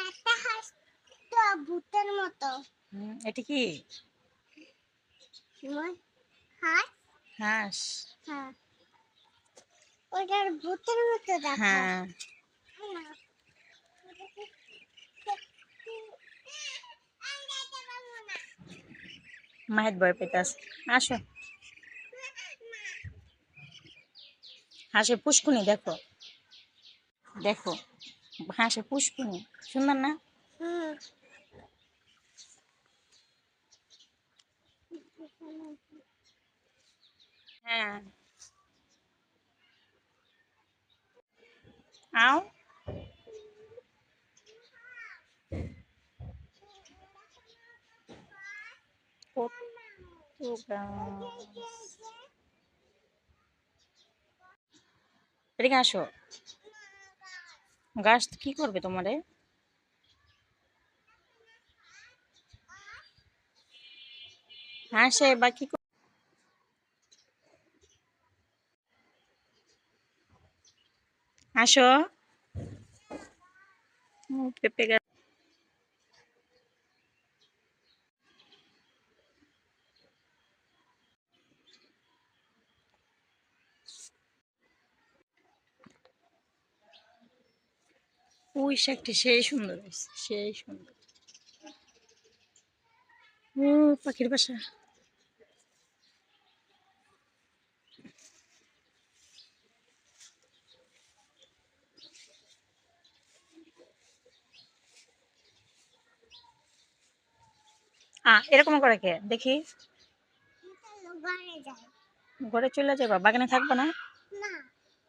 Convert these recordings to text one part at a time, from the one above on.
একটা হাঁস তো ভূতের মতো। এটা কি? হাঁস। হাঁস। হ্যাঁ, ওটার ভূতের মতো দেখায়। হ্যাঁ, মাহিত ভয় পেতাস। আসো, হাঁসের পুষ্কুনি দেখো, দেখো হাঁসের পুষ্কুনি সুন্দর না? হ্যাঁ, আও কত গাছ। এদিকে আসো, গাছ কি করবে তোমারে? হাঁসে বা কি আসো, পেঁপে গাছ। পুঁই শাকটি সেই সুন্দর হয়েছে, সেই সুন্দর। ও পাখির বাসা। এরকম করে কে দেখি? ঘরে চলে যাবা, বাগানে থাকবো না?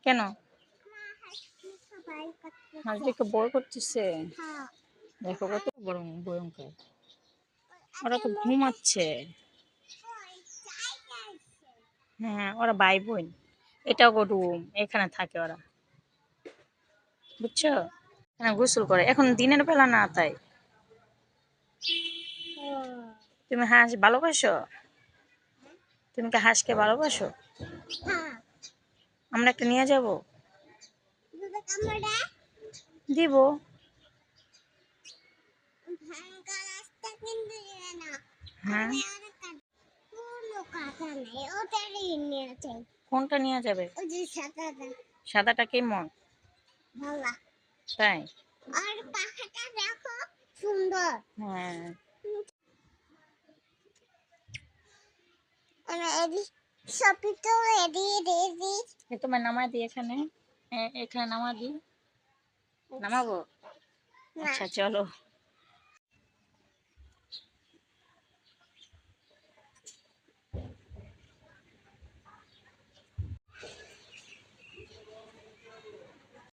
কেন? হাঁসটিকে বড় করতেছে। দেখো কত বড় ভয়ঙ্কর। ওরা তো ঘুমাচ্ছে। হ্যাঁ, ওরা ভাই বোন। এটাও রুম, এখানে থাকে ওরা, বুঝছো? হ্যাঁ, গোসল করে এখন দিনের বেলা না তাই। তুমি হাঁস ভালোবাসো? তুমি কি হাঁসকে ভালোবাসো? আমরা একটা নিয়ে যাব, দিব। হ্যাঁ, কোনটা নিয়ে যাবে? সাদাটা কেমন? তাই? আর পাখাটা দেখো সুন্দর। হ্যাঁ, তোমার নামা দিই এখানে, এখানে নামা দিই, নামাবো? আচ্ছা চলো।